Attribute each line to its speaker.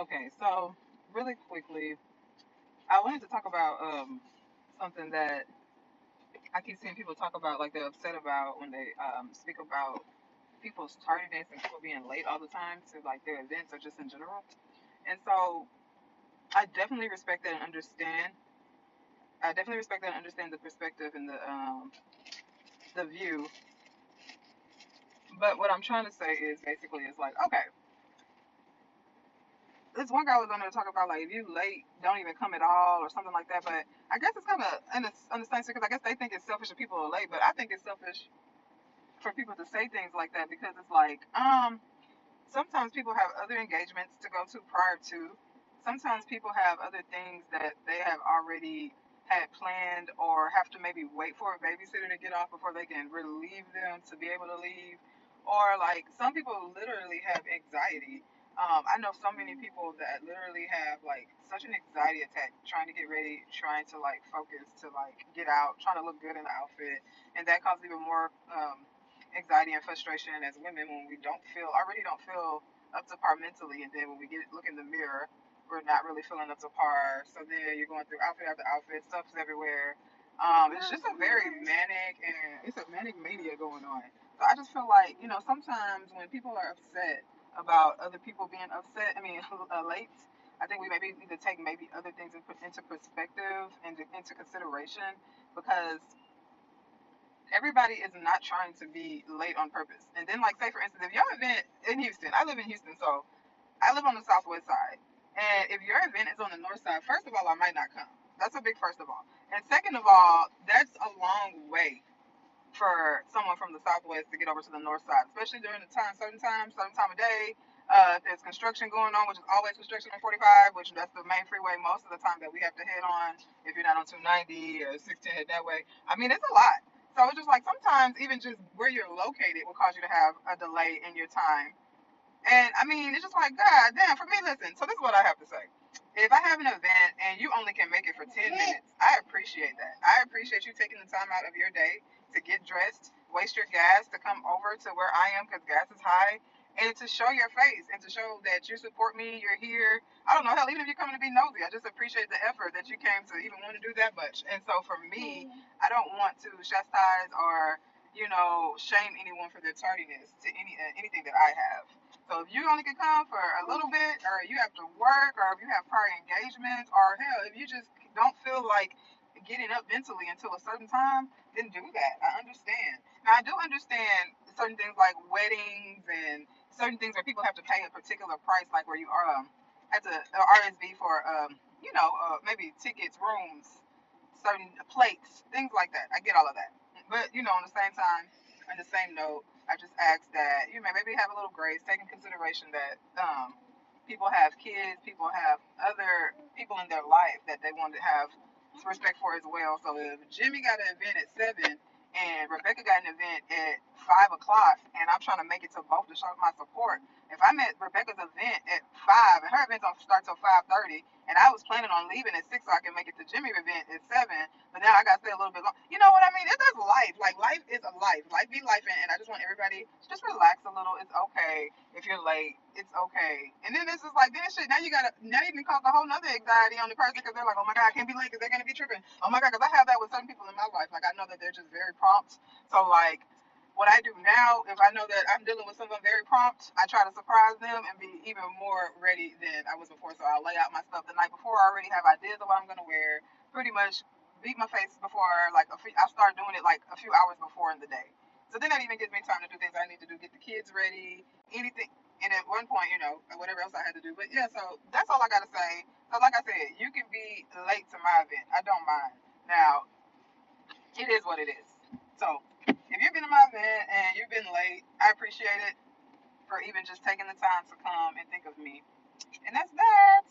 Speaker 1: Okay, so really quickly, I wanted to talk about something that I keep seeing people talk about, like they're upset about when they speak about people's tardiness and people being late all the time to like their events or just in general. And so I definitely respect that and understand. I definitely respect that and understand the perspective and the view. But what I'm trying to say is basically is like, okay, this one guy was on there talking about like if you late, don't even come at all or something like that. But I guess it's kind of understanding because I guess they think it's selfish if people are late, but I think it's selfish for people to say things like that because it's like sometimes people have other engagements to go to prior to. Sometimes people have other things that they have already had planned or have to maybe wait for a babysitter to get off before they can relieve them to be able to leave. Or like some people literally have anxiety. I know so many people that literally have like such an anxiety attack trying to get ready, trying to like focus to like get out, trying to look good in the outfit, and that causes even more anxiety and frustration as women when we don't feel already don't feel up to par mentally, and then when we get look in the mirror, we're not really feeling up to par. So then you're going through outfit after outfit, stuff's everywhere. It's just a very manic and it's a manic mania going on. So I just feel like sometimes when people are upset about other people being upset, I mean late. I think we maybe need to take maybe other things into perspective and into consideration because everybody is not trying to be late on purpose. And then, like, say for instance, if your event in Houston, I live in Houston, so I live on the southwest side. And if your event is on the north side, first of all, I might not come. That's a big first of all. And second of all, that's a long way for someone from the southwest to get over to the north side, especially during the certain time of day. If there's construction going on, which is always construction on 45, which that's the main freeway most of the time that we have to head on. If you're not on 290 or 16 head that way, I mean it's a lot. So it's just like sometimes even just where you're located will cause you to have a delay in your time. And I mean, it's just like, God damn, for me, listen, so this is what I have to say. If I have an event and you only can make it for 10 minutes, I appreciate that. I appreciate you taking the time out of your day to get dressed, waste your gas to come over to where I am because gas is high, and to show your face and to show that you support me, you're here. I don't know, hell, even if you're coming to be nosy, I just appreciate the effort that you came to even want to do that much. And so for me, I don't want to chastise or, shame anyone for their tardiness to anything that I have. So if you only can come for a little bit, or you have to work, or if you have prior engagements, or hell, if you just don't feel like getting up mentally until a certain time, then do that. I understand. Now I do understand certain things like weddings and certain things where people have to pay a particular price, like where you are have to RSV for maybe tickets, rooms, certain plates, things like that. I get all of that. But on the same time, on the same note, I just ask that you may maybe have a little grace, take in consideration that people have kids, people have other people in their life that they want to have respect for as well. So if Jimmy got an event at 7 and Rebecca got an event at 5 o'clock, and I'm trying to make it to both to show my support. If I'm at Rebecca's event at 5 and her event don't start till 5:30, and I was planning on leaving at 6 so I can make it to Jimmy's event at 7, but now I got to stay a little bit long. You know what I mean? It is life. Like life is a life. Life be life, and I just want everybody to just relax a little. It's okay if you're late. It's okay. And then this is like then shit. Now you can cause a whole nother anxiety on the person because they're like, oh my god, I can't be late because they're gonna be tripping. Oh my god, because I have that with certain people in my life. Like I know that they're just very prompt. So like what I do now, if I know that I'm dealing with someone very prompt, I try to surprise them and be even more ready than I was before. So I'll lay out my stuff the night before. I already have ideas of what I'm gonna wear. Pretty much beat my face before like I start doing it like a few hours before in the day. So then that even gives me time to do things I need to do, get the kids ready, anything. And at one point, whatever else I had to do. But yeah, so that's all I gotta say. So like I said, you can be late to my event. I don't mind. Now, it is what it is. So if you've been to my event and you've been late, I appreciate it for even just taking the time to come and think of me. And that's that.